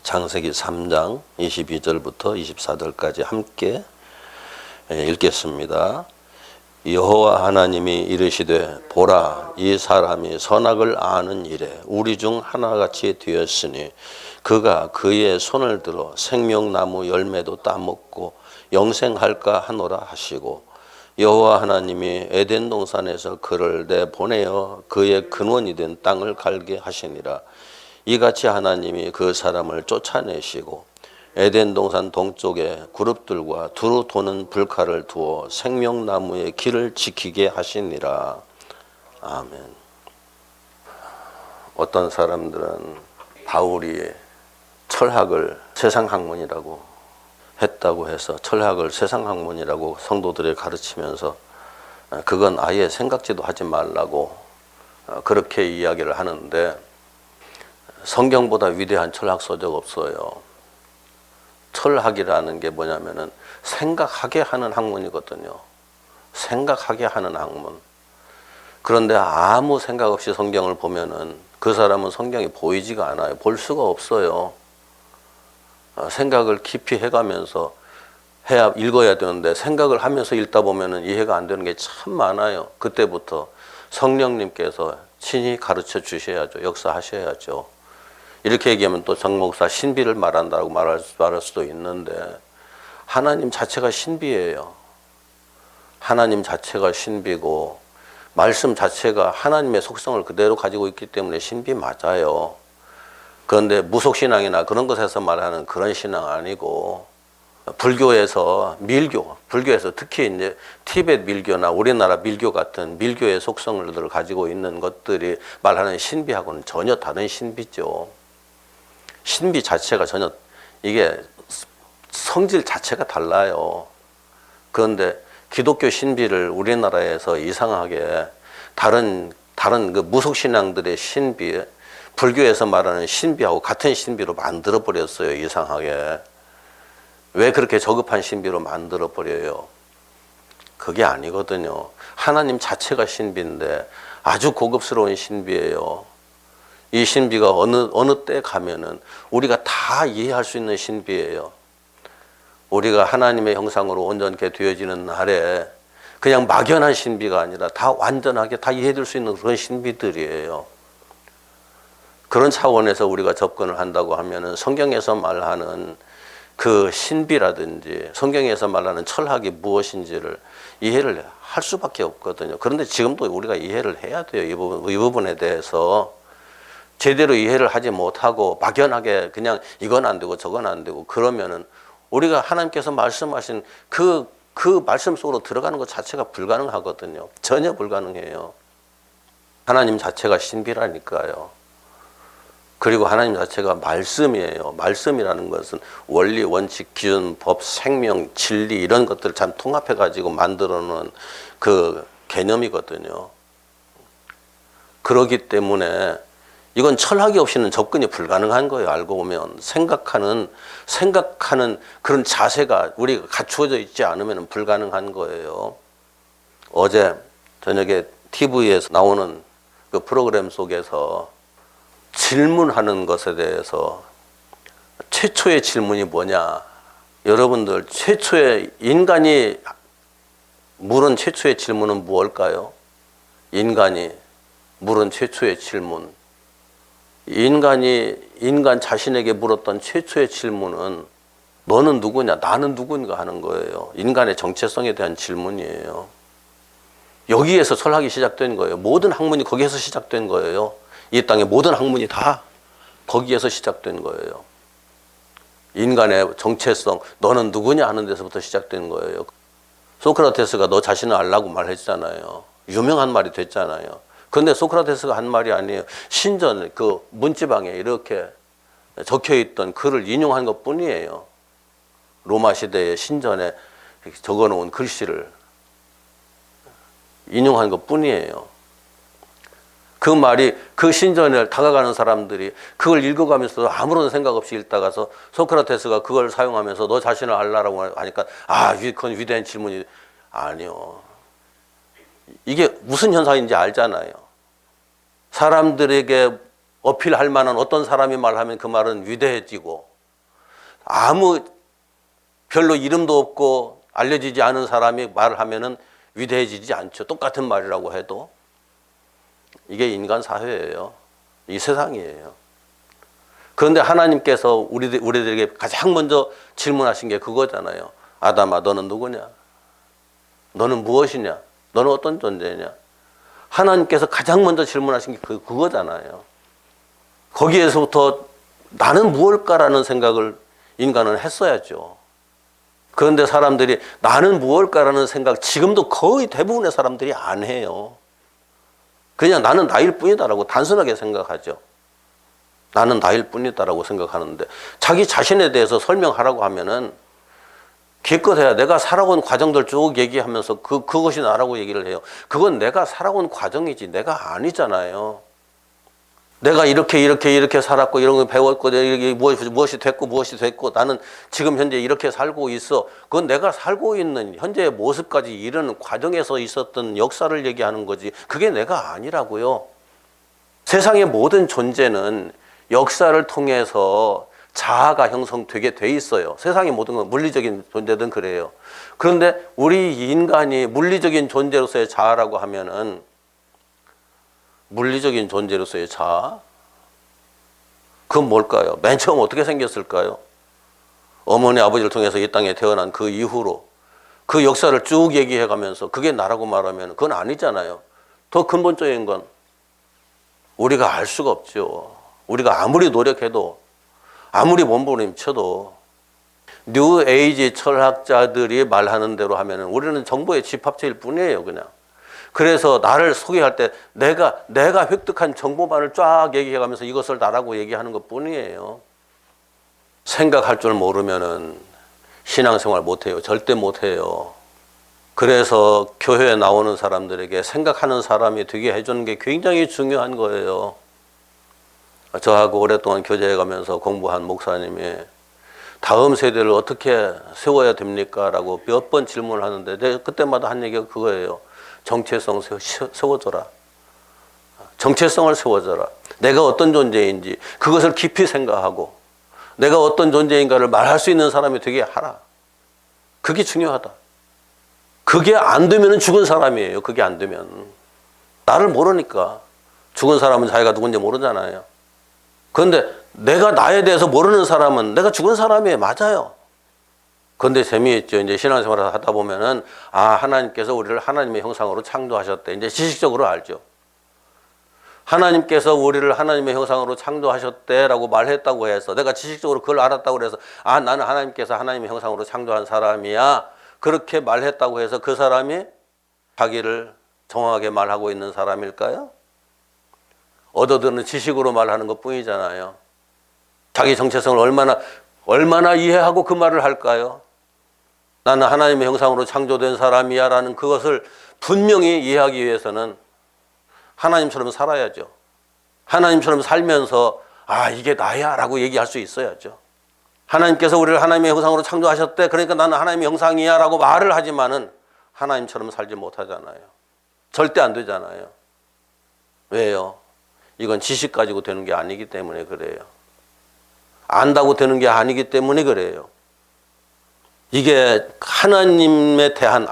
창세기 3장 22절부터 24절까지 함께 읽겠습니다. 여호와 하나님이 이르시되 보라, 이 사람이 선악을 아는 일에 우리 중 하나같이 되었으니 그가 그의 손을 들어 생명나무 열매도 따먹고 영생할까 하노라 하시고, 여호와 하나님이 에덴 동산에서 그를 내보내어 그의 근원이 된 땅을 갈게 하시니라. 이같이 하나님이 그 사람을 쫓아내시고 에덴 동산 동쪽에 그룹들과 두루 도는 불칼을 두어 생명나무의 길을 지키게 하시니라. 아멘. 어떤 사람들은 바울이 철학을 세상학문이라고 했다고 해서 철학을 세상학문이라고 성도들에 가르치면서 그건 아예 생각지도 하지 말라고 그렇게 이야기를 하는데, 성경보다 위대한 철학 서적 없어요. 철학이라는 게 뭐냐면은 생각하게 하는 학문이거든요. 생각하게 하는 학문. 그런데 아무 생각 없이 성경을 보면은 그 사람은 성경이 보이지가 않아요. 볼 수가 없어요. 생각을 깊이 해가면서 해야 읽어야 되는데 생각을 하면서 읽다 보면은 이해가 안 되는 게 참 많아요. 그때부터 성령님께서 친히 가르쳐 주셔야죠. 역사하셔야죠. 이렇게 얘기하면 또 정 목사 신비를 말한다고 말할 수도 있는데, 하나님 자체가 신비예요. 하나님 자체가 신비고 말씀 자체가 하나님의 속성을 그대로 가지고 있기 때문에 신비 맞아요. 그런데 무속신앙이나 그런 것에서 말하는 그런 신앙 아니고, 불교에서 불교에서 특히 이제 티베트 밀교나 우리나라 밀교 같은 밀교의 속성을 가지고 있는 것들이 말하는 신비하고는 전혀 다른 신비죠. 신비 자체가 전혀, 이게 성질 자체가 달라요. 그런데 기독교 신비를 우리나라에서 이상하게 다른 그 무속신앙들의 신비, 불교에서 말하는 신비하고 같은 신비로 만들어 버렸어요. 이상하게. 왜 그렇게 저급한 신비로 만들어 버려요? 그게 아니거든요. 하나님 자체가 신비인데 아주 고급스러운 신비예요. 이 신비가 어느 때 가면은 우리가 다 이해할 수 있는 신비예요. 우리가 하나님의 형상으로 온전케 되어지는 날에 그냥 막연한 신비가 아니라 다 완전하게 다 이해될 수 있는 그런 신비들이에요. 그런 차원에서 우리가 접근을 한다고 하면은 성경에서 말하는 그 신비라든지 성경에서 말하는 철학이 무엇인지를 이해를 할 수밖에 없거든요. 그런데 지금도 우리가 이해를 해야 돼요. 이 부분에 대해서. 제대로 이해를 하지 못하고 막연하게 그냥 이건 안 되고 저건 안 되고 그러면은 우리가 하나님께서 말씀하신 그 말씀 속으로 들어가는 것 자체가 불가능하거든요. 전혀 불가능해요. 하나님 자체가 신비라니까요. 그리고 하나님 자체가 말씀이에요. 말씀이라는 것은 원리, 원칙, 기준, 법, 생명, 진리 이런 것들을 참 통합해 가지고 만들어 놓은 그 개념이거든요. 그렇기 때문에 이건 철학이 없이는 접근이 불가능한 거예요. 알고 보면 생각하는 그런 자세가 우리가 갖추어져 있지 않으면 불가능한 거예요. 어제 저녁에 TV에서 나오는 그 프로그램 속에서 질문하는 것에 대해서 최초의 질문이 뭐냐? 여러분들, 최초의 인간이 물은 최초의 질문은 무엇일까요? 인간이 물은 최초의 질문. 인간 자신에게 물었던 최초의 질문은 너는 누구냐, 나는 누군가 하는 거예요. 인간의 정체성에 대한 질문이에요. 여기에서 철학이 시작된 거예요. 모든 학문이 거기에서 시작된 거예요. 이 땅의 모든 학문이 다 거기에서 시작된 거예요. 인간의 정체성, 너는 누구냐 하는 데서부터 시작된 거예요. 소크라테스가 너 자신을 알라고 말했잖아요. 유명한 말이 됐잖아요. 그런데 소크라테스가 한 말이 아니에요. 신전 그 문지방에 이렇게 적혀있던 글을 인용한 것 뿐이에요. 로마 시대의 신전에 적어놓은 글씨를 인용한 것 뿐이에요. 그 말이 그 신전에 다가가는 사람들이 그걸 읽어가면서 아무런 생각 없이 읽다가서 소크라테스가 그걸 사용하면서 너 자신을 알라라고 하니까 그건 위대한 질문이 아니요. 이게 무슨 현상인지 알잖아요. 사람들에게 어필할 만한 어떤 사람이 말하면 그 말은 위대해지고 아무 별로 이름도 없고 알려지지 않은 사람이 말을 하면은 위대해지지 않죠. 똑같은 말이라고 해도. 이게 인간 사회예요. 이 세상이에요. 그런데 하나님께서 우리들에게 가장 먼저 질문하신 게 그거잖아요. 아담아, 너는 누구냐? 너는 무엇이냐? 너는 어떤 존재냐? 하나님께서 가장 먼저 질문하신 게 그거잖아요. 거기에서부터 나는 무엇일까라는 생각을 인간은 했어야죠. 그런데 사람들이 나는 무엇일까라는 생각 지금도 거의 대부분의 사람들이 안 해요. 그냥 나는 나일 뿐이다라고 단순하게 생각하죠. 나는 나일 뿐이다라고 생각하는데 자기 자신에 대해서 설명하라고 하면은 기껏해야 내가 살아온 과정들 쭉 얘기하면서 그것이 나라고 얘기를 해요. 그건 내가 살아온 과정이지 내가 아니잖아요. 내가 이렇게 살았고 이런 거 배웠고 이게 무엇이 됐고 나는 지금 현재 이렇게 살고 있어. 그건 내가 살고 있는 현재의 모습까지 이르는 과정에서 있었던 역사를 얘기하는 거지. 그게 내가 아니라고요. 세상의 모든 존재는 역사를 통해서 자아가 형성되게 돼 있어요. 세상의 모든 건 물리적인 존재든 그래요. 그런데 우리 인간이 물리적인 존재로서의 자아라고 하면은 물리적인 존재로서의 자아? 그건 뭘까요? 맨 처음 어떻게 생겼을까요? 어머니 아버지를 통해서 이 땅에 태어난 그 이후로 그 역사를 쭉 얘기해 가면서 그게 나라고 말하면 그건 아니잖아요. 더 근본적인 건 우리가 알 수가 없죠. 우리가 아무리 노력해도 아무리 몸부림쳐도 뉴 에이지 철학자들이 말하는 대로 하면 우리는 정보의 집합체일 뿐이에요. 그냥. 그래서 나를 소개할 때 내가 획득한 정보만을 쫙 얘기해가면서 이것을 나라고 얘기하는 것 뿐이에요. 생각할 줄 모르면은 신앙생활 못해요. 절대 못해요. 그래서 교회에 나오는 사람들에게 생각하는 사람이 되게 해주는 게 굉장히 중요한 거예요. 저하고 오랫동안 교제해가면서 공부한 목사님이 다음 세대를 어떻게 세워야 됩니까? 라고 몇 번 질문을 하는데 내가 그때마다 한 얘기가 그거예요. 정체성 세워줘라. 정체성을 세워줘라. 내가 어떤 존재인지 그것을 깊이 생각하고 내가 어떤 존재인가를 말할 수 있는 사람이 되게 하라. 그게 중요하다. 그게 안 되면 죽은 사람이에요. 그게 안 되면. 나를 모르니까. 죽은 사람은 자기가 누군지 모르잖아요. 그런데 내가 나에 대해서 모르는 사람은 내가 죽은 사람이에요. 맞아요. 그런데 재미있죠. 이제 신앙생활을 하다 보면은 하나님께서 우리를 하나님의 형상으로 창조하셨대. 이제 지식적으로 알죠. 하나님께서 우리를 하나님의 형상으로 창조하셨대라고 말했다고 해서 내가 지식적으로 그걸 알았다고 해서 나는 하나님께서 하나님의 형상으로 창조한 사람이야. 그렇게 말했다고 해서 그 사람이 자기를 정확하게 말하고 있는 사람일까요? 얻어드는 지식으로 말하는 것 뿐이잖아요. 자기 정체성을 얼마나 이해하고 그 말을 할까요? 나는 하나님의 형상으로 창조된 사람이야 라는 그것을 분명히 이해하기 위해서는 하나님처럼 살아야죠. 하나님처럼 살면서 이게 나야 라고 얘기할 수 있어야죠. 하나님께서 우리를 하나님의 형상으로 창조하셨대. 그러니까 나는 하나님의 형상이야 라고 말을 하지만은 하나님처럼 살지 못하잖아요. 절대 안 되잖아요. 왜요? 이건 지식 가지고 되는 게 아니기 때문에 그래요. 안다고 되는 게 아니기 때문에 그래요. 이게 하나님에 대한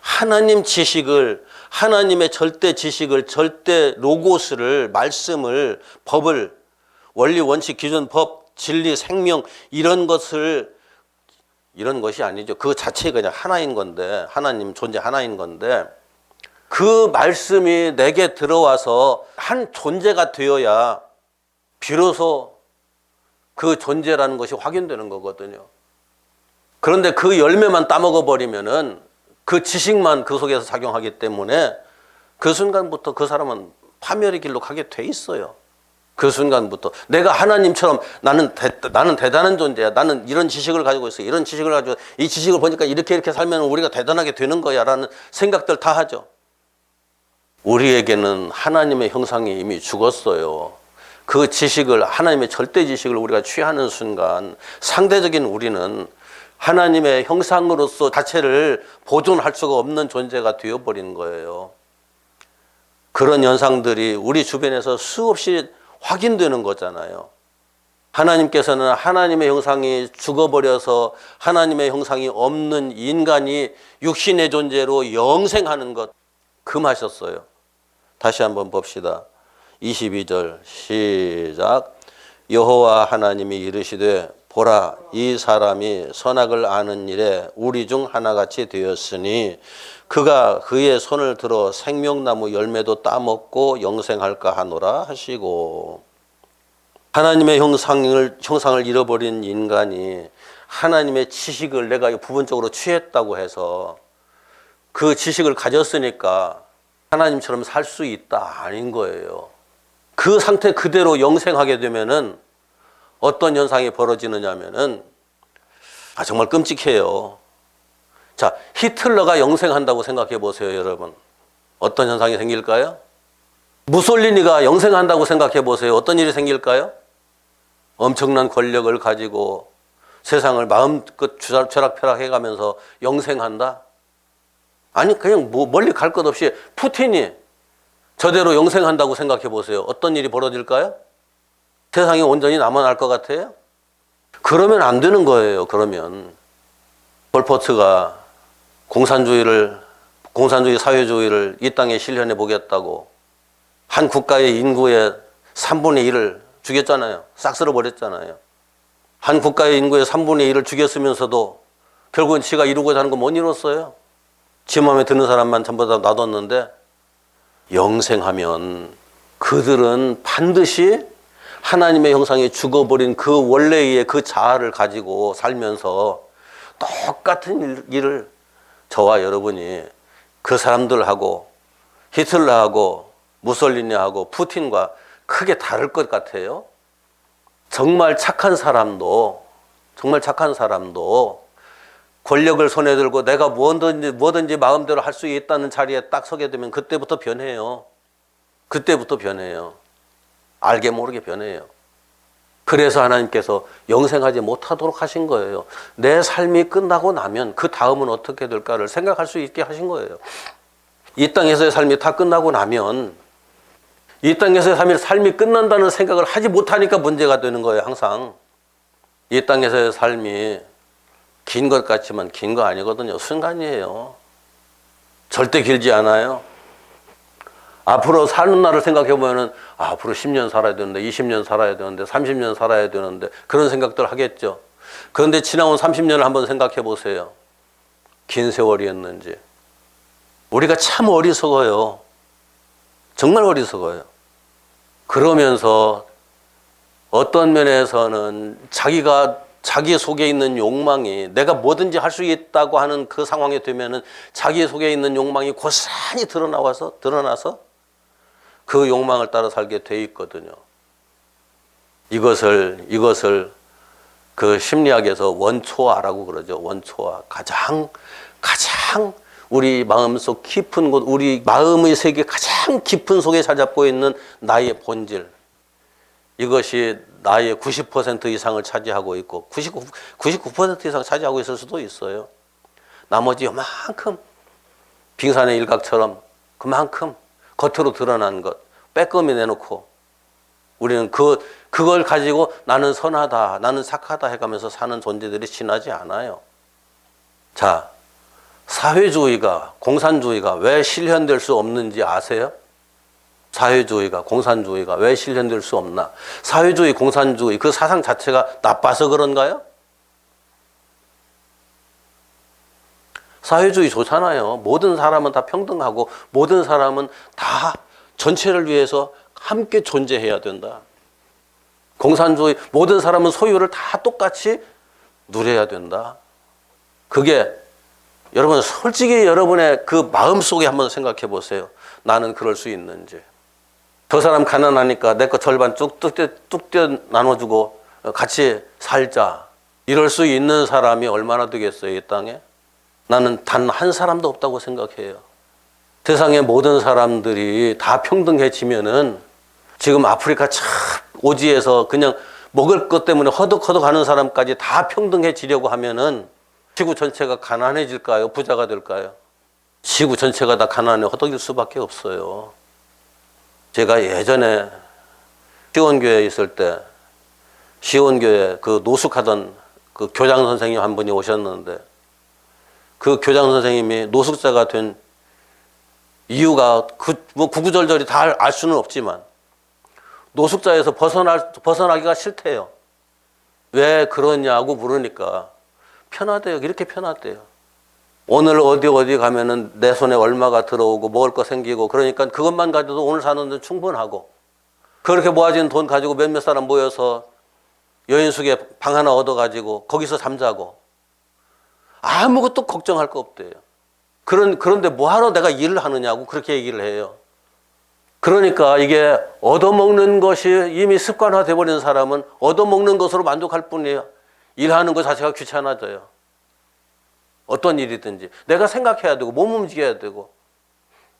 하나님 지식을 하나님의 절대 지식을 절대 로고스를 말씀을 법을 원리 원칙 기준 법 진리 생명 이런 것이 아니죠. 그 자체가 그냥 하나인 건데 하나님 존재 하나인 건데 그 말씀이 내게 들어와서 한 존재가 되어야 비로소 그 존재라는 것이 확인되는 거거든요. 그런데 그 열매만 따먹어 버리면은 그 지식만 그 속에서 작용하기 때문에 그 순간부터 그 사람은 파멸의 길로 가게 돼 있어요. 그 순간부터 내가 하나님처럼 나는 대단한 존재야. 나는 이런 지식을 가지고 있어. 이런 지식을 가지고 이 지식을 보니까 이렇게 살면 우리가 대단하게 되는 거야라는 생각들 다 하죠. 우리에게는 하나님의 형상이 이미 죽었어요. 그 지식을 하나님의 절대 지식을 우리가 취하는 순간 상대적인 우리는 하나님의 형상으로서 자체를 보존할 수가 없는 존재가 되어버리는 거예요. 그런 현상들이 우리 주변에서 수없이 확인되는 거잖아요. 하나님께서는 하나님의 형상이 죽어버려서 하나님의 형상이 없는 인간이 육신의 존재로 영생하는 것 금하셨어요. 다시 한번 봅시다. 22절 시작. 여호와 하나님이 이르시되 보라, 이 사람이 선악을 아는 일에 우리 중 하나같이 되었으니 그가 그의 손을 들어 생명나무 열매도 따먹고 영생할까 하노라 하시고. 하나님의 형상을 잃어버린 인간이 하나님의 지식을 내가 부분적으로 취했다고 해서 그 지식을 가졌으니까 하나님처럼 살 수 있다 아닌 거예요. 그 상태 그대로 영생하게 되면은 어떤 현상이 벌어지느냐면은 정말 끔찍해요. 자, 히틀러가 영생한다고 생각해 보세요, 여러분. 어떤 현상이 생길까요? 무솔리니가 영생한다고 생각해 보세요. 어떤 일이 생길까요? 엄청난 권력을 가지고 세상을 마음껏 쥐락펴락 해가면서 영생한다? 아니, 그냥 멀리 갈 것 없이 푸틴이 저대로 영생한다고 생각해 보세요. 어떤 일이 벌어질까요? 세상이 온전히 남아날 것 같아요? 그러면 안 되는 거예요. 그러면 폴포트가 공산주의 사회주의를 이 땅에 실현해 보겠다고 한 국가의 인구의 3분의 1을 죽였잖아요. 싹 쓸어버렸잖아요. 한 국가의 인구의 3분의 1을 죽였으면서도 결국은 지가 이루고자 하는 거 못 이뤘어요. 지 마음에 드는 사람만 전부 다 놔뒀는데, 영생하면 그들은 반드시 하나님의 형상에 죽어버린 그 원래의 그 자아를 가지고 살면서 똑같은 일을 저와 여러분이 그 사람들하고 히틀러하고 무솔리니하고 푸틴과 크게 다를 것 같아요. 정말 착한 사람도 권력을 손에 들고 내가 뭐든지 마음대로 할 수 있다는 자리에 딱 서게 되면 그때부터 변해요. 알게 모르게 변해요. 그래서 하나님께서 영생하지 못하도록 하신 거예요. 내 삶이 끝나고 나면 그 다음은 어떻게 될까를 생각할 수 있게 하신 거예요. 이 땅에서의 삶이 다 끝나고 나면 이 땅에서의 삶이 끝난다는 생각을 하지 못하니까 문제가 되는 거예요. 항상 이 땅에서의 삶이 긴 것 같지만 긴 거 아니거든요. 순간이에요. 절대 길지 않아요. 앞으로 사는 날을 생각해 보면은 앞으로 10년 살아야 되는데, 20년 살아야 되는데, 30년 살아야 되는데, 그런 생각들 하겠죠. 그런데 지나온 30년을 한번 생각해 보세요. 긴 세월이었는지. 우리가 참 어리석어요. 정말 어리석어요. 그러면서 어떤 면에서는 자기 속에 있는 욕망이, 내가 뭐든지 할 수 있다고 하는 그 상황에 되면은 자기 속에 있는 욕망이 고스란히 드러나서 그 욕망을 따라 살게 돼 있거든요. 이것을 그 심리학에서 원초아라고 그러죠. 원초아. 가장 우리 마음속 깊은 곳, 우리 마음의 세계 가장 깊은 속에 자잡고 있는 나의 본질. 이것이 나의 90% 이상을 차지하고 있고 99% 이상 차지하고 있을 수도 있어요. 나머지 요만큼 빙산의 일각처럼 그만큼 겉으로 드러난 것 빼꼼히 내놓고 우리는 그걸 가지고 나는 선하다, 나는 착하다 해가면서 사는 존재들이 지나지 않아요. 자, 사회주의가, 공산주의가 왜 실현될 수 없는지 아세요? 사회주의가, 공산주의가 왜 실현될 수 없나? 사회주의, 공산주의 그 사상 자체가 나빠서 그런가요? 사회주의 좋잖아요. 모든 사람은 다 평등하고 모든 사람은 다 전체를 위해서 함께 존재해야 된다. 공산주의, 모든 사람은 소유를 다 똑같이 누려야 된다. 그게 여러분 솔직히 여러분의 그 마음속에 한번 생각해 보세요. 나는 그럴 수 있는지. 저 사람 가난하니까 내 거 절반 뚝 떼어 나눠주고 같이 살자. 이럴 수 있는 사람이 얼마나 되겠어요, 이 땅에? 나는 단 한 사람도 없다고 생각해요. 세상의 모든 사람들이 다 평등해지면은 지금 아프리카 참 오지에서 그냥 먹을 것 때문에 허덕허덕 하는 사람까지 다 평등해지려고 하면은 지구 전체가 가난해질까요? 부자가 될까요? 지구 전체가 다 가난해 허덕일 수밖에 없어요. 제가 예전에 시원교회에 있을 때 시온교회 그 노숙하던 그 교장 선생님 한 분이 오셨는데 그 교장 선생님이 노숙자가 된 이유가 뭐 구구절절히 다 알 수는 없지만 노숙자에서 벗어나기가 싫대요. 왜 그러냐고 물으니까 편하대요. 이렇게 편하대요. 오늘 어디 가면은 내 손에 얼마가 들어오고 먹을 거 생기고 그러니까 그것만 가져도 오늘 사는 데 충분하고 그렇게 모아진 돈 가지고 몇몇 사람 모여서 여인숙에 방 하나 얻어가지고 거기서 잠자고 아무것도 걱정할 거 없대요. 그런데 뭐하러 내가 일을 하느냐고 그렇게 얘기를 해요. 그러니까 이게 얻어먹는 것이 이미 습관화돼 버린 사람은 얻어먹는 것으로 만족할 뿐이에요. 일하는 것 자체가 귀찮아져요. 어떤 일이든지 내가 생각해야 되고 몸 움직여야 되고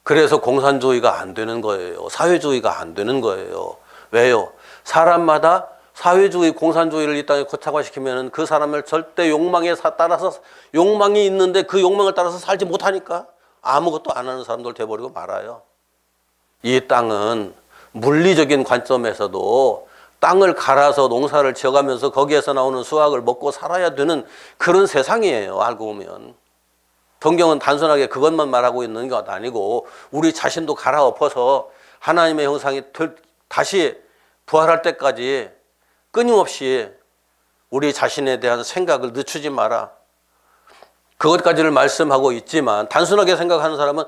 그래서 공산주의가 안 되는 거예요. 사회주의가 안 되는 거예요. 왜요? 사람마다 사회주의, 공산주의를 이 땅에 고착화시키면 그 사람을 절대 욕망에 따라서 욕망이 있는데 그 욕망을 따라서 살지 못하니까 아무것도 안 하는 사람들 돼버리고 말아요. 이 땅은 물리적인 관점에서도 땅을 갈아서 농사를 지어가면서 거기에서 나오는 수확을 먹고 살아야 되는 그런 세상이에요. 알고 보면. 성경은 단순하게 그것만 말하고 있는 것 아니고 우리 자신도 갈아엎어서 하나님의 형상이 다시 부활할 때까지 끊임없이 우리 자신에 대한 생각을 늦추지 마라. 그것까지를 말씀하고 있지만 단순하게 생각하는 사람은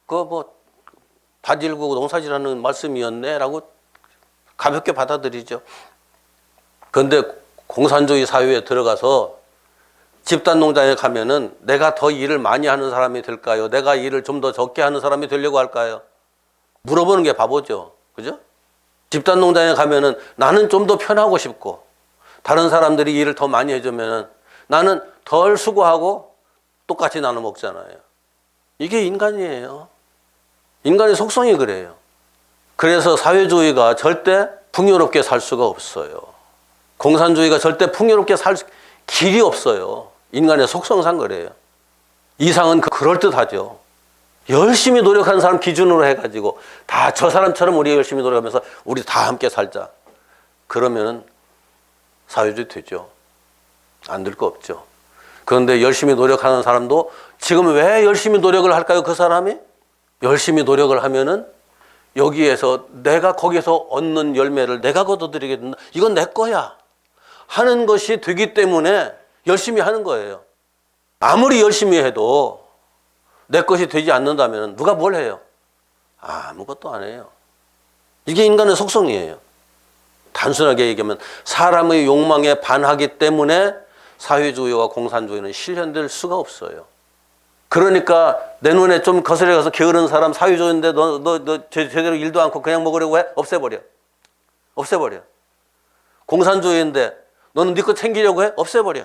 그거 뭐 밭일고 농사질하는 말씀이었네 라고 가볍게 받아들이죠. 그런데 공산주의 사회에 들어가서 집단 농장에 가면은 내가 더 일을 많이 하는 사람이 될까요? 내가 일을 좀 더 적게 하는 사람이 되려고 할까요? 물어보는 게 바보죠. 그죠? 집단 농장에 가면은 나는 좀 더 편하고 싶고 다른 사람들이 일을 더 많이 해주면은 나는 덜 수고하고 똑같이 나눠 먹잖아요. 이게 인간이에요. 인간의 속성이 그래요. 그래서 사회주의가 절대 풍요롭게 살 수가 없어요. 공산주의가 절대 풍요롭게 살 길이 없어요. 인간의 속성상 그래요. 이상은 그럴듯하죠. 열심히 노력하는 사람 기준으로 해가지고 다 저 사람처럼 우리 열심히 노력하면서 우리 다 함께 살자. 그러면은 사회주의 되죠. 안 될 거 없죠. 그런데 열심히 노력하는 사람도 지금 왜 열심히 노력을 할까요? 그 사람이? 열심히 노력을 하면은 여기에서 내가 거기서 얻는 열매를 내가 거둬들이게 된다. 이건 내 거야. 하는 것이 되기 때문에 열심히 하는 거예요. 아무리 열심히 해도 내 것이 되지 않는다면 누가 뭘 해요? 아무것도 안 해요. 이게 인간의 속성이에요. 단순하게 얘기하면 사람의 욕망에 반하기 때문에 사회주의와 공산주의는 실현될 수가 없어요. 그러니까 내 눈에 좀 거슬려 가서 게으른 사람 사회주의인데 너 제대로 일도 않고 그냥 먹으려고 해? 없애버려. 없애버려. 공산주의인데 너는 네 거 챙기려고 해? 없애버려.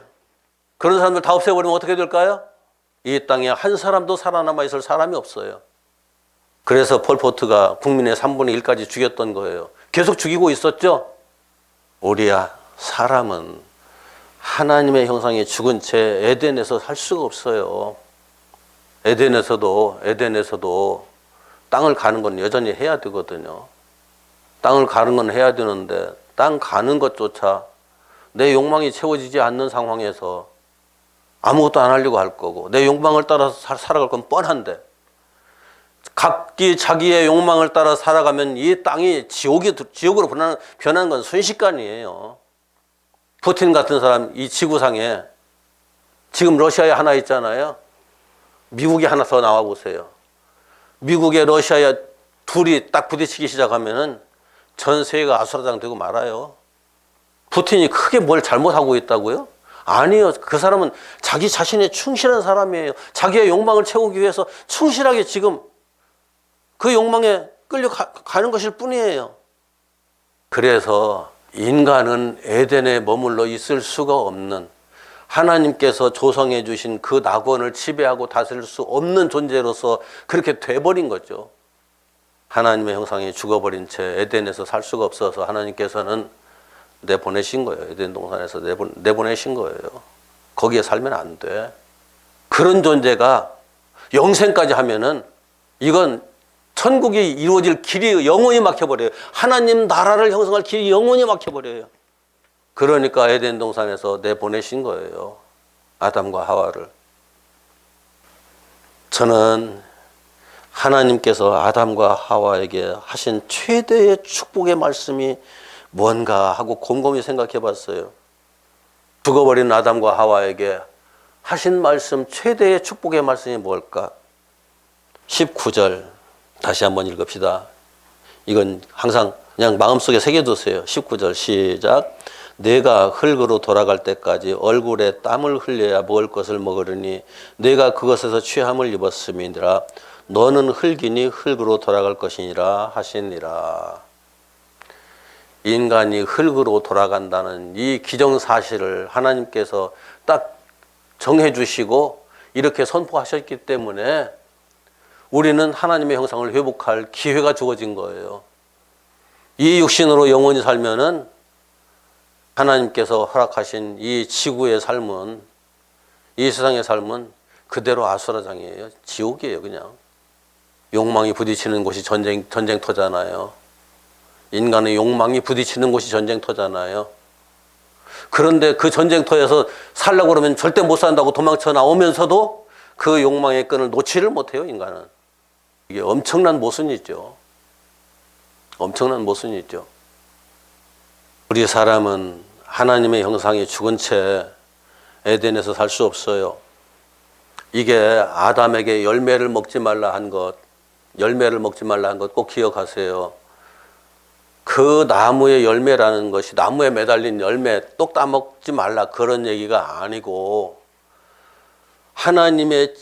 그런 사람들 다 없애버리면 어떻게 될까요? 이 땅에 한 사람도 살아남아 있을 사람이 없어요. 그래서 폴포트가 국민의 3분의 1까지 죽였던 거예요. 계속 죽이고 있었죠. 우리야 사람은 하나님의 형상에 죽은 채 에덴에서 살 수가 없어요. 에덴에서도 땅을 가는 건 여전히 해야 되거든요. 땅을 가는 건 해야 되는데 땅 가는 것조차 내 욕망이 채워지지 않는 상황에서 아무것도 안 하려고 할 거고 내 욕망을 따라서 살아갈 건 뻔한데 각기 자기의 욕망을 따라 살아가면 이 땅이 지옥으로 변하는 건 순식간이에요. 푸틴 같은 사람 이 지구상에 지금 러시아에 하나 있잖아요. 미국이 하나 더 나와 보세요. 미국에 러시아에 둘이 딱 부딪히기 시작하면은 전 세계가 아수라장되고 말아요. 푸틴이 크게 뭘 잘못하고 있다고요? 아니요. 그 사람은 자기 자신에 충실한 사람이에요. 자기의 욕망을 채우기 위해서 충실하게 지금 그 욕망에 끌려가는 것일 뿐이에요. 그래서 인간은 에덴에 머물러 있을 수가 없는 하나님께서 조성해 주신 그 낙원을 지배하고 다스릴 수 없는 존재로서 그렇게 돼버린 거죠. 하나님의 형상이 죽어버린 채 에덴에서 살 수가 없어서 하나님께서는 내보내신 거예요. 에덴 동산에서 내보내신 거예요. 거기에 살면 안 돼. 그런 존재가 영생까지 하면은 이건 천국이 이루어질 길이 영원히 막혀버려요. 하나님 나라를 형성할 길이 영원히 막혀버려요. 그러니까 에덴 동산에서 내보내신 거예요. 아담과 하와를. 저는 하나님께서 아담과 하와에게 하신 최대의 축복의 말씀이 뭔가 하고 곰곰이 생각해 봤어요. 죽어버린 아담과 하와에게 하신 말씀, 최대의 축복의 말씀이 뭘까? 19절 다시 한번 읽읍시다. 이건 항상 그냥 마음속에 새겨두세요. 19절 시작. 내가 흙으로 돌아갈 때까지 얼굴에 땀을 흘려야 먹을 것을 먹으려니 내가 그것에서 취함을 입었음이니라. 너는 흙이니 흙으로 돌아갈 것이니라 하시니라. 인간이 흙으로 돌아간다는 이 기정사실을 하나님께서 딱 정해주시고 이렇게 선포하셨기 때문에 우리는 하나님의 형상을 회복할 기회가 주어진 거예요. 이 육신으로 영원히 살면은 하나님께서 허락하신 이 지구의 삶은, 이 세상의 삶은 그대로 아수라장이에요. 지옥이에요, 그냥. 욕망이 부딪히는 곳이 전쟁터잖아요. 인간의 욕망이 부딪히는 곳이 전쟁터잖아요. 그런데 그 전쟁터에서 살려고 그러면 절대 못 산다고 도망쳐 나오면서도 그 욕망의 끈을 놓지를 못해요, 인간은. 이게 엄청난 모순이죠. 엄청난 모순이죠. 우리 사람은 하나님의 형상이 죽은 채 에덴에서 살 수 없어요. 이게 아담에게 열매를 먹지 말라 한 것, 꼭 기억하세요. 그 나무의 열매라는 것이 나무에 매달린 열매 똑 따먹지 말라 그런 얘기가 아니고 하나님의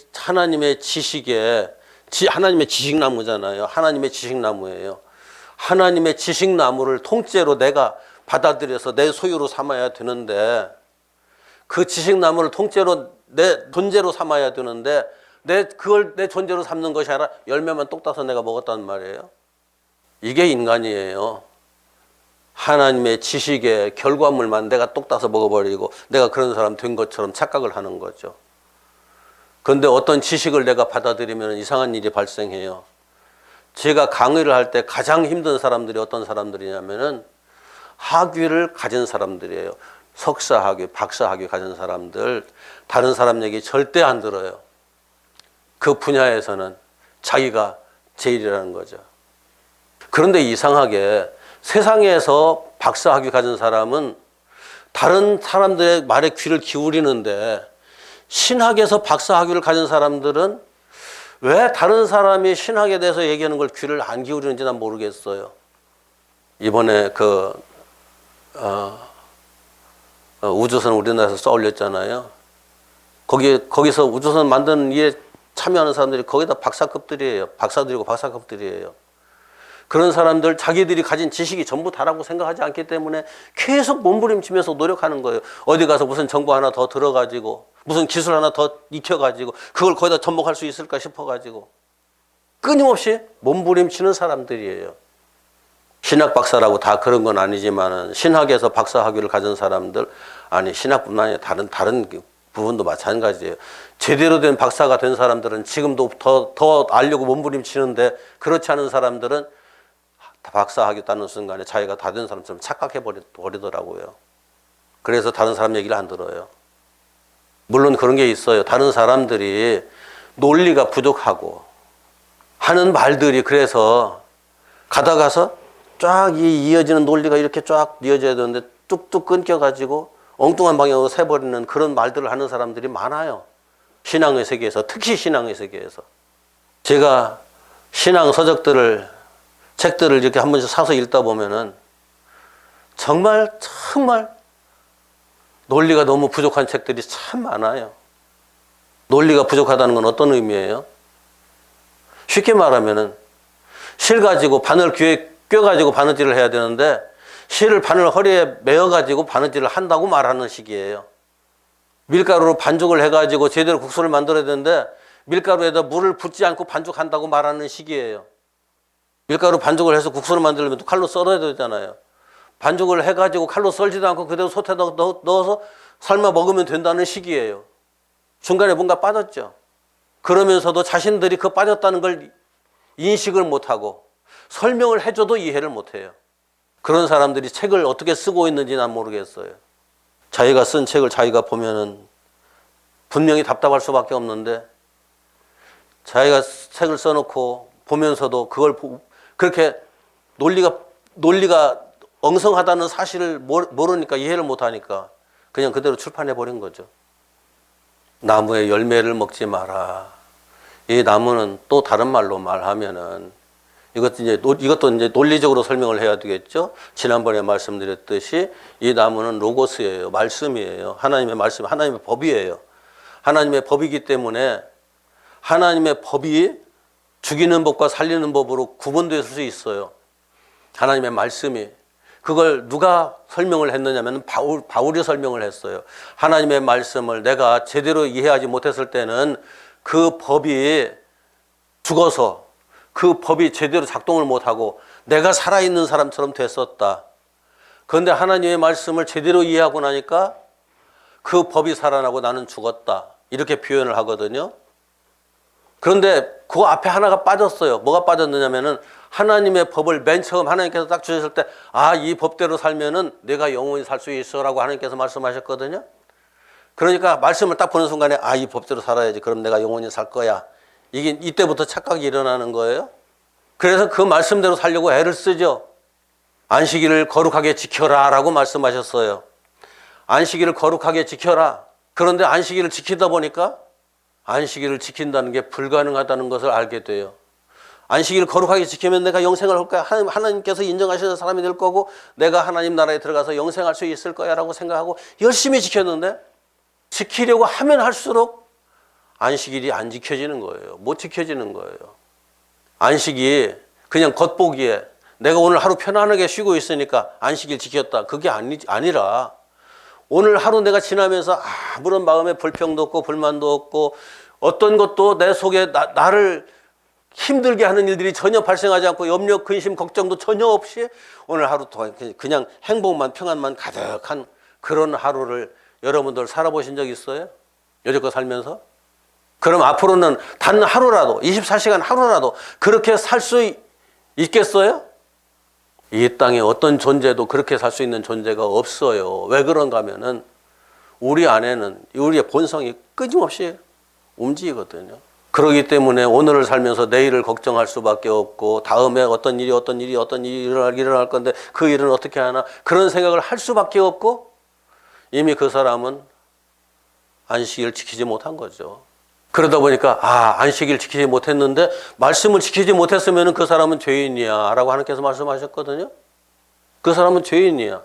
지식에 하나님의 지식나무잖아요. 하나님의 지식나무예요. 하나님의 지식나무를 통째로 내가 받아들여서 내 소유로 삼아야 되는데 그 지식나무를 통째로 내 존재로 삼아야 되는데 그걸 내 존재로 삼는 것이 아니라 열매만 똑 따서 내가 먹었단 말이에요. 이게 인간이에요. 하나님의 지식의 결과물만 내가 똑 따서 먹어버리고 내가 그런 사람 된 것처럼 착각을 하는 거죠. 그런데 어떤 지식을 내가 받아들이면 이상한 일이 발생해요. 제가 강의를 할 때 가장 힘든 사람들이 어떤 사람들이냐면은 학위를 가진 사람들이에요. 석사 학위, 박사 학위 가진 사람들, 다른 사람 얘기 절대 안 들어요. 그 분야에서는 자기가 제일이라는 거죠. 그런데 이상하게 세상에서 박사 학위 가진 사람은 다른 사람들의 말에 귀를 기울이는데 신학에서 박사 학위를 가진 사람들은 왜 다른 사람이 신학에 대해서 얘기하는 걸 귀를 안 기울이는지 난 모르겠어요. 이번에 우주선 우리나라에서 쏘올렸잖아요. 거기서 우주선 만드는 일에 참여하는 사람들이 거의 다 박사급들이에요. 박사들이고 박사급들이에요. 그런 사람들 자기들이 가진 지식이 전부 다라고 생각하지 않기 때문에 계속 몸부림치면서 노력하는 거예요. 어디 가서 무슨 정보 하나 더 들어가지고 무슨 기술 하나 더 익혀가지고 그걸 거기다 접목할 수 있을까 싶어가지고 끊임없이 몸부림치는 사람들이에요. 신학 박사라고 다 그런 건 아니지만은 신학에서 박사 학위를 가진 사람들, 아니 신학뿐만 아니라 다른 부분도 마찬가지예요. 제대로 된 박사가 된 사람들은 지금도 더 알려고 몸부림치는데 그렇지 않은 사람들은 박사 학위 따는 순간에 자기가 다 된 사람처럼 착각해 버리더라고요. 그래서 다른 사람 얘기를 안 들어요. 물론 그런 게 있어요. 다른 사람들이 논리가 부족하고 하는 말들이 그래서 가다가서 쫙 이어지는 논리가 이렇게 쫙 이어져야 되는데 뚝뚝 끊겨가지고 엉뚱한 방향으로 새버리는 그런 말들을 하는 사람들이 많아요. 신앙의 세계에서, 특히 신앙의 세계에서. 제가 신앙 책들을 이렇게 한 번씩 사서 읽다 보면은 정말 논리가 너무 부족한 책들이 참 많아요. 논리가 부족하다는 건 어떤 의미예요? 쉽게 말하면은 실 가지고 귀에 껴가지고 바느질을 해야 되는데 실을 바늘 허리에 메어가지고 바느질을 한다고 말하는 식이에요. 밀가루로 반죽을 해가지고 제대로 국수를 만들어야 되는데 밀가루에다 물을 붓지 않고 반죽한다고 말하는 식이에요. 밀가루 반죽을 해서 국수를 만들려면 또 칼로 썰어야 되잖아요. 반죽을 해가지고 칼로 썰지도 않고 그대로 솥에 넣어서 삶아 먹으면 된다는 식이에요. 중간에 뭔가 빠졌죠. 그러면서도 자신들이 그 빠졌다는 걸 인식을 못하고 설명을 해줘도 이해를 못해요. 그런 사람들이 책을 어떻게 쓰고 있는지 난 모르겠어요. 자기가 쓴 책을 자기가 보면은 분명히 답답할 수밖에 없는데 자기가 책을 써놓고 보면서도 그걸 그렇게 논리가 엉성하다는 사실을 모르니까 이해를 못하니까 그냥 그대로 출판해버린 거죠. 나무의 열매를 먹지 마라. 이 나무는 또 다른 말로 말하면은 이것도 이제 논리적으로 설명을 해야 되겠죠. 지난번에 말씀드렸듯이 이 나무는 로고스예요. 말씀이에요. 하나님의 말씀, 하나님의 법이에요. 하나님의 법이기 때문에 하나님의 법이 죽이는 법과 살리는 법으로 구분될 수 있어요. 하나님의 말씀이. 그걸 누가 설명을 했느냐면 바울이 설명을 했어요. 하나님의 말씀을 내가 제대로 이해하지 못했을 때는 그 법이 죽어서 그 법이 제대로 작동을 못하고 내가 살아있는 사람처럼 됐었다. 그런데 하나님의 말씀을 제대로 이해하고 나니까 그 법이 살아나고 나는 죽었다. 이렇게 표현을 하거든요. 그런데 그 앞에 하나가 빠졌어요. 뭐가 빠졌느냐면은 하나님의 법을 맨 처음 하나님께서 딱 주셨을 때, 아, 이 법대로 살면은 내가 영원히 살 수 있어라고 하나님께서 말씀하셨거든요. 그러니까 말씀을 딱 보는 순간에, 아, 이 법대로 살아야지. 그럼 내가 영원히 살 거야. 이게 이때부터 착각이 일어나는 거예요. 그래서 그 말씀대로 살려고 애를 쓰죠. 안식일을 거룩하게 지켜라라고 말씀하셨어요. 안식일을 거룩하게 지켜라. 그런데 안식일을 지키다 보니까 안식일을 지킨다는 게 불가능하다는 것을 알게 돼요. 안식일을 거룩하게 지키면 내가 영생을 할 거야. 하나님께서 인정하시는 사람이 될 거고 내가 하나님 나라에 들어가서 영생할 수 있을 거야 라고 생각하고 열심히 지켰는데 지키려고 하면 할수록 안식일이 안 지켜지는 거예요. 못 지켜지는 거예요. 안식이 그냥 겉보기에 내가 오늘 하루 편안하게 쉬고 있으니까 안식일 지켰다. 그게 아니라 오늘 하루 내가 지나면서 아무런 마음에 불평도 없고 불만도 없고 어떤 것도 내 속에 나를 힘들게 하는 일들이 전혀 발생하지 않고 염려, 근심, 걱정도 전혀 없이 오늘 하루 동안 그냥 행복만 평안만 가득한 그런 하루를 여러분들 살아보신 적 있어요? 여태껏 살면서? 그럼 앞으로는 단 하루라도 24시간 하루라도 그렇게 살 수 있겠어요? 이 땅에 어떤 존재도 그렇게 살 수 있는 존재가 없어요. 왜 그런가 하면은 우리 안에는 우리의 본성이 끊임없이 움직이거든요. 그렇기 때문에 오늘을 살면서 내일을 걱정할 수밖에 없고 다음에 어떤 일이 일어날 건데 그 일은 어떻게 하나 그런 생각을 할 수밖에 없고 이미 그 사람은 안식일을 지키지 못한 거죠. 그러다 보니까 안식일 지키지 못했는데 말씀을 지키지 못했으면 그 사람은 죄인이야 라고 하나님께서 말씀하셨거든요. 그 사람은 죄인이야.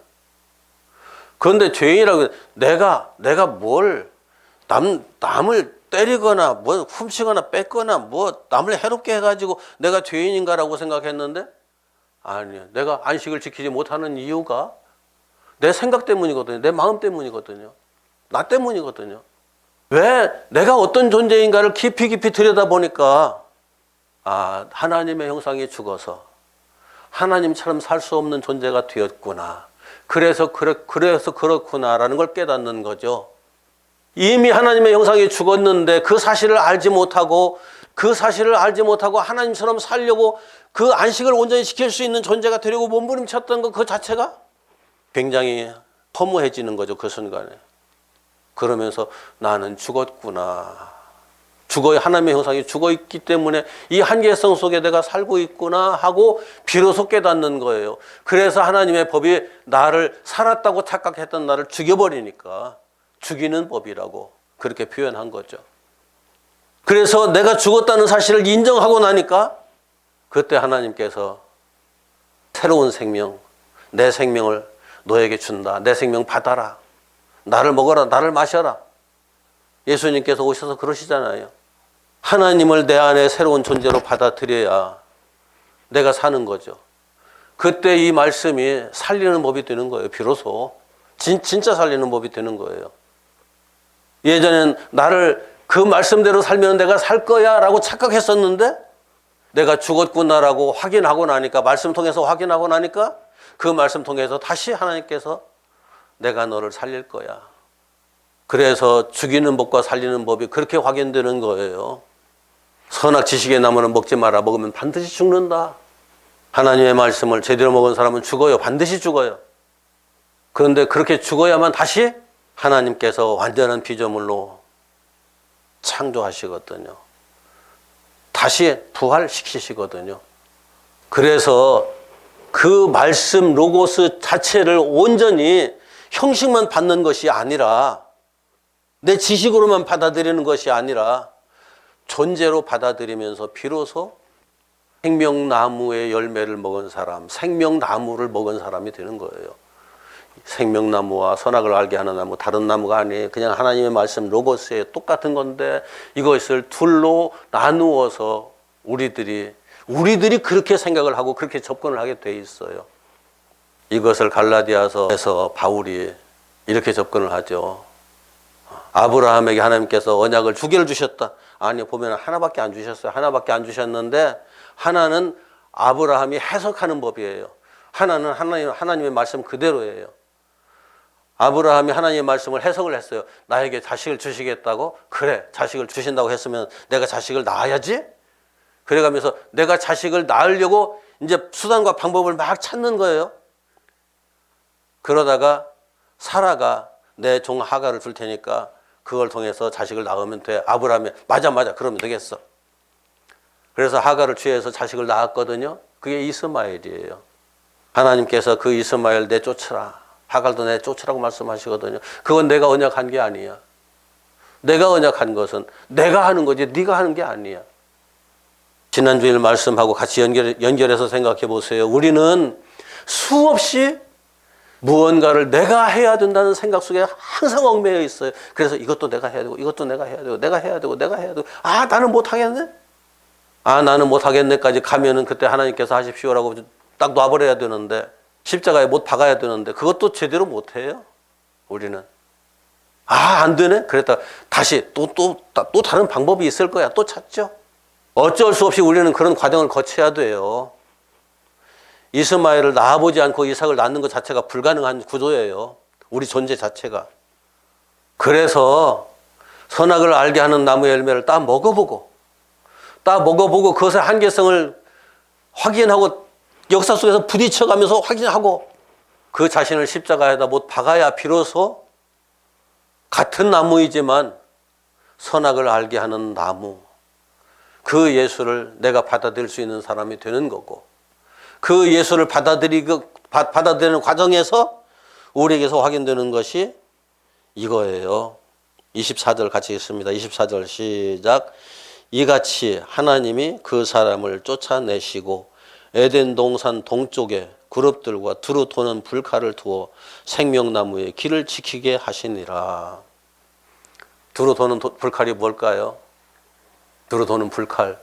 그런데 죄인이라고 내가 뭘 남을 때리거나 뭐 훔치거나 뺏거나 뭐 남을 해롭게 해가지고 내가 죄인인가라고 생각했는데 아니에요. 내가 안식을 지키지 못하는 이유가 내 생각 때문이거든요. 내 마음 때문이거든요. 나 때문이거든요. 왜 내가 어떤 존재인가를 깊이 들여다보니까 하나님의 형상이 죽어서 하나님처럼 살 수 없는 존재가 되었구나. 그래서 그렇구나라는 걸 깨닫는 거죠. 이미 하나님의 형상이 죽었는데 그 사실을 알지 못하고 하나님처럼 살려고 그 안식을 온전히 지킬 수 있는 존재가 되려고 몸부림쳤던 것 그 자체가 굉장히 허무해지는 거죠. 그 순간에. 그러면서 나는 죽었구나. 하나님의 형상이 죽어 있기 때문에 이 한계성 속에 내가 살고 있구나 하고 비로소 깨닫는 거예요. 그래서 하나님의 법이 나를 살았다고 착각했던 나를 죽여버리니까 죽이는 법이라고 그렇게 표현한 거죠. 그래서 내가 죽었다는 사실을 인정하고 나니까 그때 하나님께서 새로운 생명, 내 생명을 너에게 준다. 내 생명 받아라. 나를 먹어라. 나를 마셔라. 예수님께서 오셔서 그러시잖아요. 하나님을 내 안에 새로운 존재로 받아들여야 내가 사는 거죠. 그때 이 말씀이 살리는 법이 되는 거예요. 비로소. 진짜 살리는 법이 되는 거예요. 예전엔 나를 그 말씀대로 살면 내가 살 거야 라고 착각했었는데 내가 죽었구나라고 확인하고 나니까 말씀 통해서 확인하고 나니까 그 말씀 통해서 다시 하나님께서 내가 너를 살릴 거야. 그래서 죽이는 법과 살리는 법이 그렇게 확인되는 거예요. 선악 지식의 나무는 먹지 마라. 먹으면 반드시 죽는다. 하나님의 말씀을 제대로 먹은 사람은 죽어요. 반드시 죽어요. 그런데 그렇게 죽어야만 다시 하나님께서 완전한 피조물로 창조하시거든요. 다시 부활시키시거든요. 그래서 그 말씀 로고스 자체를 온전히 형식만 받는 것이 아니라 내 지식으로만 받아들이는 것이 아니라 존재로 받아들이면서 비로소 생명나무의 열매를 먹은 사람, 생명나무를 먹은 사람이 되는 거예요. 생명나무와 선악을 알게 하는 나무, 다른 나무가 아니에요. 그냥 하나님의 말씀 로고스에 똑같은 건데 이것을 둘로 나누어서 우리들이 그렇게 생각을 하고 그렇게 접근을 하게 돼 있어요. 이것을 갈라디아서에서 바울이 이렇게 접근을 하죠. 아브라함에게 하나님께서 언약을 2개를 주셨다. 아니, 보면 하나밖에 안 주셨어요. 하나밖에 안 주셨는데 하나는 아브라함이 해석하는 법이에요. 하나는 하나님의 말씀 그대로예요. 아브라함이 하나님의 말씀을 해석을 했어요. 나에게 자식을 주시겠다고? 그래, 자식을 주신다고 했으면 내가 자식을 낳아야지? 그래가면서 내가 자식을 낳으려고 이제 수단과 방법을 막 찾는 거예요. 그러다가 사라가 내 종 하가를 줄 테니까 그걸 통해서 자식을 낳으면 돼. 아브라함이 맞아 그러면 되겠어. 그래서 하가를 취해서 자식을 낳았거든요. 그게 이스마엘이에요. 하나님께서 그 이스마엘 내쫓으라. 하갈도 내쫓으라고 말씀하시거든요. 그건 내가 언약한 게 아니야. 내가 언약한 것은 내가 하는 거지 네가 하는 게 아니야. 지난주일 말씀하고 같이 연결해서 생각해 보세요. 우리는 수없이 무언가를 내가 해야 된다는 생각 속에 항상 얽매여 있어요. 그래서 이것도 내가 해야 되고 이것도 내가 해야 되고 내가 해야 되고 내가 해야 되고 아 나는 못하겠네? 아 나는 못하겠네까지 가면은 그때 하나님께서 하십시오라고 딱 놔버려야 되는데 십자가에 못 박아야 되는데 그것도 제대로 못해요. 우리는. 아 안 되네? 그랬다 다시 또 다른 방법이 있을 거야. 또 찾죠. 어쩔 수 없이 우리는 그런 과정을 거쳐야 돼요. 이스마엘을 낳아보지 않고 이삭을 낳는 것 자체가 불가능한 구조예요. 우리 존재 자체가. 그래서 선악을 알게 하는 나무의 열매를 따 먹어보고 그것의 한계성을 확인하고 역사 속에서 부딪혀가면서 확인하고 그 자신을 십자가에다 못 박아야 비로소 같은 나무이지만 선악을 알게 하는 나무, 그 예수를 내가 받아들일 수 있는 사람이 되는 거고 그 예수를 받아들이는 과정에서 우리에게서 확인되는 것이 이거예요. 24절 같이 읽습니다. 24절 시작. 이같이 하나님이 그 사람을 쫓아내시고 에덴 동산 동쪽에 그룹들과 두루 도는 불칼을 두어 생명나무의 길을 지키게 하시니라. 두루 도는 불칼이 뭘까요? 두루 도는 불칼.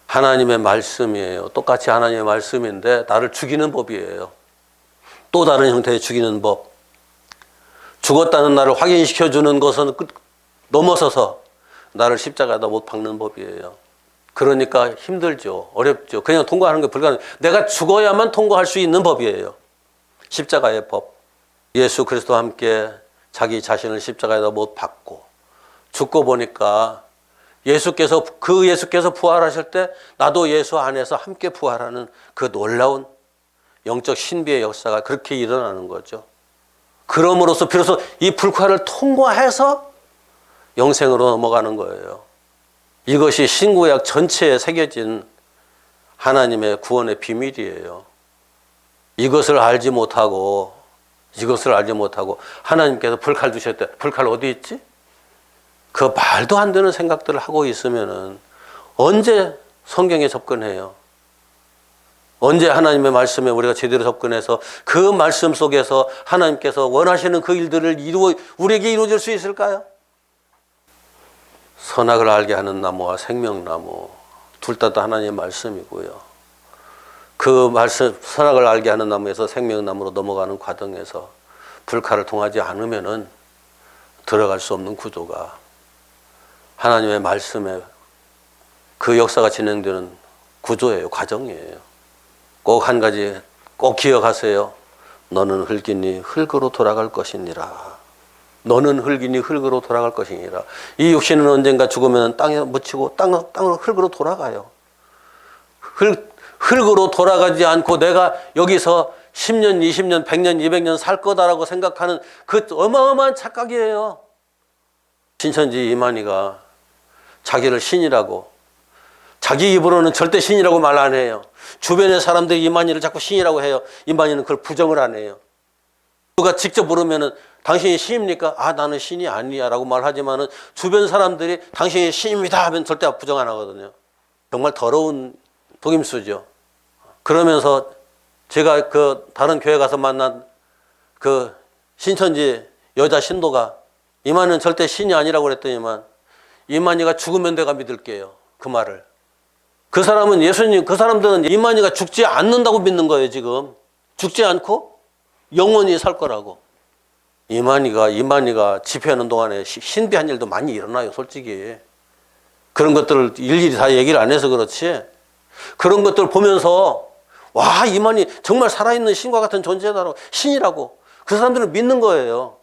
하나님의 말씀이에요. 똑같이 하나님의 말씀인데 나를 죽이는 법이에요. 또 다른 형태의 죽이는 법. 죽었다는 나를 확인시켜주는 것은 넘어서서 나를 십자가에다 못 박는 법이에요. 그러니까 힘들죠. 어렵죠. 그냥 통과하는 게 불가능해요. 내가 죽어야만 통과할 수 있는 법이에요. 십자가의 법. 예수 그리스도와 함께 자기 자신을 십자가에다 못 박고 죽고 보니까 예수께서 부활하실 때 나도 예수 안에서 함께 부활하는 그 놀라운 영적 신비의 역사가 그렇게 일어나는 거죠. 그럼으로써 비로소 이 불칼을 통과해서 영생으로 넘어가는 거예요. 이것이 신구약 전체에 새겨진 하나님의 구원의 비밀이에요. 이것을 알지 못하고 하나님께서 불칼 주셨대. 불칼 어디 있지? 그 말도 안 되는 생각들을 하고 있으면은 언제 성경에 접근해요? 언제 하나님의 말씀에 우리가 제대로 접근해서 그 말씀 속에서 하나님께서 원하시는 그 일들을 우리에게 이루어질 수 있을까요? 선악을 알게 하는 나무와 생명나무 둘 다 하나님의 말씀이고요. 그 말씀 선악을 알게 하는 나무에서 생명나무로 넘어가는 과정에서 불칼을 통하지 않으면은 들어갈 수 없는 구조가 하나님의 말씀에 그 역사가 진행되는 구조예요. 과정이에요. 꼭 한 가지 꼭 기억하세요. 너는 흙이니 흙으로 돌아갈 것이니라. 너는 흙이니 흙으로 돌아갈 것이니라. 이 육신은 언젠가 죽으면 땅에 묻히고 땅으로 흙으로 돌아가요. 흙으로 돌아가지 않고 내가 여기서 10년, 20년, 100년, 200년 살 거다라고 생각하는 그 어마어마한 착각이에요. 신천지 이만희가 자기를 신이라고, 자기 입으로는 절대 신이라고 말 안 해요. 주변의 사람들이 이만희를 자꾸 신이라고 해요. 이만희는 그걸 부정을 안 해요. 누가 직접 물으면은 당신이 신입니까? 아, 나는 신이 아니야 라고 말하지만은 주변 사람들이 당신이 신입니다 하면 절대 부정 안 하거든요. 정말 더러운 속임수죠. 그러면서 제가 그 다른 교회 가서 만난 그 신천지 여자 신도가 이만희는 절대 신이 아니라고 그랬더니만 이만희가 죽으면 내가 믿을게요. 그 말을. 그 사람은 예수님, 그 사람들은 이만희가 죽지 않는다고 믿는 거예요, 지금. 죽지 않고 영원히 살 거라고. 이만희가 집회하는 동안에 신비한 일도 많이 일어나요, 솔직히. 그런 것들을 일일이 다 얘기를 안 해서 그렇지. 그런 것들을 보면서 와, 이만희 정말 살아있는 신과 같은 존재다라고, 신이라고. 그 사람들은 믿는 거예요.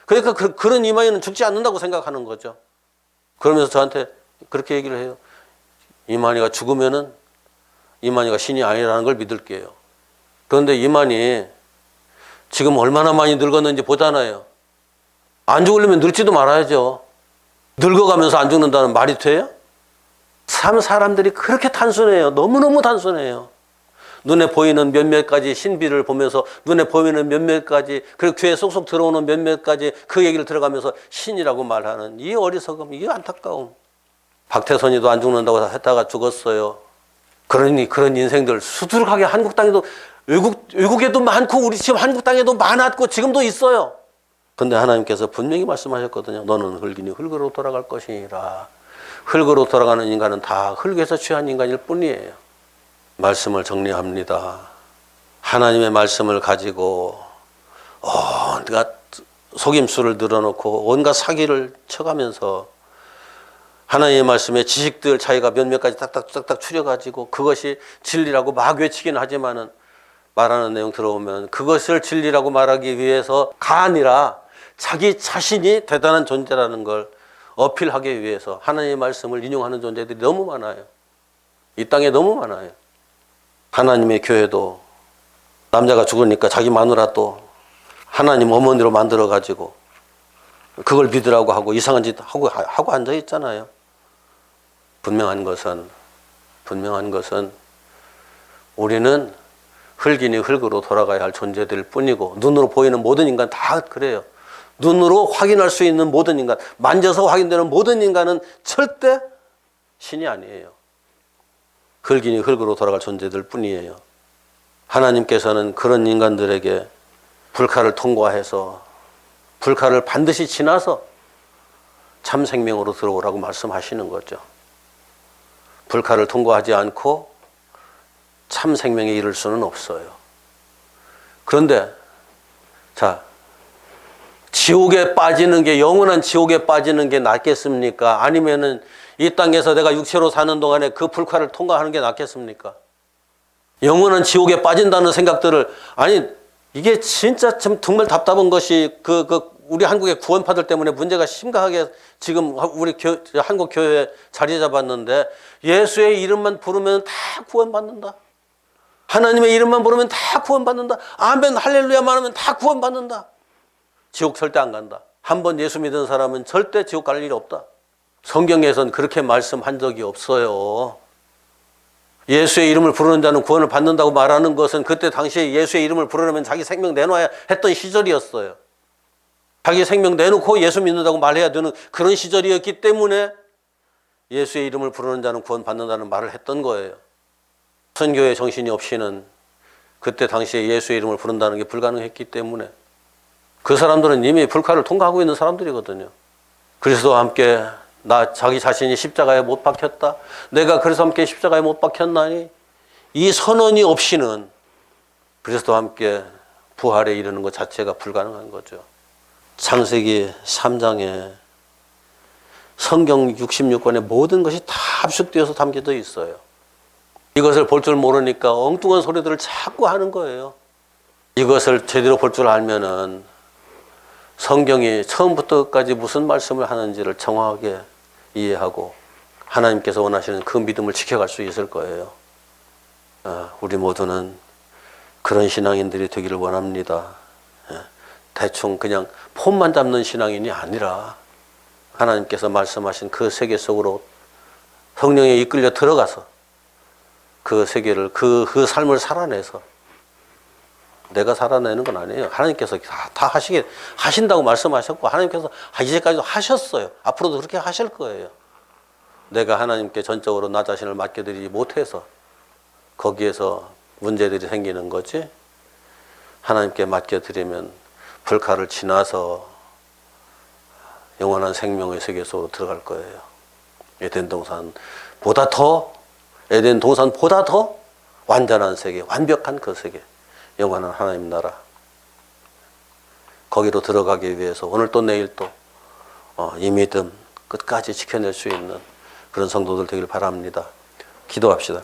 그러니까 그런 이만희는 죽지 않는다고 생각하는 거죠. 그러면서 저한테 그렇게 얘기를 해요. 이만희가 죽으면은 이만희가 신이 아니라는 걸 믿을게요. 그런데 이만희 지금 얼마나 많이 늙었는지 보잖아요. 안 죽으려면 늙지도 말아야죠. 늙어가면서 안 죽는다는 말이 돼요? 사람들이 그렇게 단순해요. 너무너무 단순해요. 눈에 보이는 몇몇 가지 신비를 보면서 눈에 보이는 몇몇 가지, 그리고 귀에 쏙쏙 들어오는 몇몇 가지 그 얘기를 들어가면서 신이라고 말하는 이 어리석음, 이 안타까움. 박태선이도 안 죽는다고 했다가 죽었어요. 그러니 그런 인생들 수두룩하게 한국 땅에도 외국에도 많고 우리 지금 한국 땅에도 많았고 지금도 있어요. 근데 하나님께서 분명히 말씀하셨거든요. 너는 흙이니 흙으로 돌아갈 것이니라. 흙으로 돌아가는 인간은 다 흙에서 취한 인간일 뿐이에요. 말씀을 정리합니다. 하나님의 말씀을 가지고 온갖 속임수를 늘어놓고 온갖 사기를 쳐가면서 하나님의 말씀에 지식들 차이가 몇몇 가지 딱딱 추려가지고 그것이 진리라고 막 외치긴 하지만은 말하는 내용 들어오면 그것을 진리라고 말하기 위해서가 아니라 자기 자신이 대단한 존재라는 걸 어필하기 위해서 하나님의 말씀을 인용하는 존재들이 너무 많아요. 이 땅에 너무 많아요. 하나님의 교회도 남자가 죽으니까 자기 마누라 또 하나님 어머니로 만들어가지고 그걸 믿으라고 하고 이상한 짓 하고 앉아 있잖아요. 분명한 것은 우리는 흙이니 흙으로 돌아가야 할 존재들 뿐이고 눈으로 보이는 모든 인간 다 그래요. 눈으로 확인할 수 있는 모든 인간, 만져서 확인되는 모든 인간은 절대 신이 아니에요. 흙이니 흙으로 돌아갈 존재들 뿐이에요. 하나님께서는 그런 인간들에게 불칼을 통과해서 불칼을 반드시 지나서 참 생명으로 들어오라고 말씀하시는 거죠. 불칼을 통과하지 않고 참 생명에 이를 수는 없어요. 그런데 자, 지옥에 빠지는 게, 영원한 지옥에 빠지는 게 낫겠습니까? 아니면은 이 땅에서 내가 육체로 사는 동안에 그 불칼을 통과하는 게 낫겠습니까? 영원한 지옥에 빠진다는 생각들을, 아니 이게 진짜 참 정말 답답한 것이 우리 한국의 구원파들 때문에 문제가 심각하게 지금 우리 한국 교회에 자리 잡았는데, 예수의 이름만 부르면 다 구원받는다. 하나님의 이름만 부르면 다 구원받는다. 아멘 할렐루야만 하면 다 구원받는다. 지옥 절대 안 간다. 한 번 예수 믿은 사람은 절대 지옥 갈 일이 없다. 성경에선 그렇게 말씀한 적이 없어요. 예수의 이름을 부르는 자는 구원을 받는다고 말하는 것은 그때 당시에 예수의 이름을 부르려면 자기 생명 내놔야 했던 시절이었어요. 자기 생명 내놓고 예수 믿는다고 말해야 되는 그런 시절이었기 때문에 예수의 이름을 부르는 자는 구원 받는다는 말을 했던 거예요. 선교의 정신이 없이는 그때 당시에 예수의 이름을 부른다는 게 불가능했기 때문에 그 사람들은 이미 불칼을 통과하고 있는 사람들이거든요. 그리스도와 함께 자기 자신이 십자가에 못 박혔다. 내가 그래서 함께 십자가에 못 박혔나니, 이 선언이 없이는 그리스도와 함께 부활에 이르는 것 자체가 불가능한 거죠. 창세기 3장에 성경 66권의 모든 것이 다 압축되어서 담겨져 있어요. 이것을 볼 줄 모르니까 엉뚱한 소리들을 자꾸 하는 거예요. 이것을 제대로 볼 줄 알면은 성경이 처음부터 끝까지 무슨 말씀을 하는지를 정확하게 이해하고 하나님께서 원하시는 그 믿음을 지켜갈 수 있을 거예요. 우리 모두는 그런 신앙인들이 되기를 원합니다. 대충 그냥 폼만 잡는 신앙인이 아니라 하나님께서 말씀하신 그 세계 속으로 성령에 이끌려 들어가서 그 세계를 그 삶을 살아내서, 내가 살아내는 건 아니에요. 하나님께서 다 하신다고 말씀하셨고, 하나님께서 이제까지도 하셨어요. 앞으로도 그렇게 하실 거예요. 내가 하나님께 전적으로 나 자신을 맡겨드리지 못해서 거기에서 문제들이 생기는 거지. 하나님께 맡겨드리면 불칼을 지나서 영원한 생명의 세계 속으로 들어갈 거예요. 에덴 동산보다 더 완전한 세계, 완벽한 그 세계, 영원한 하나님 나라. 거기로 들어가기 위해서 오늘 또 내일 또 이 믿음 끝까지 지켜낼 수 있는 그런 성도들 되길 바랍니다. 기도합시다.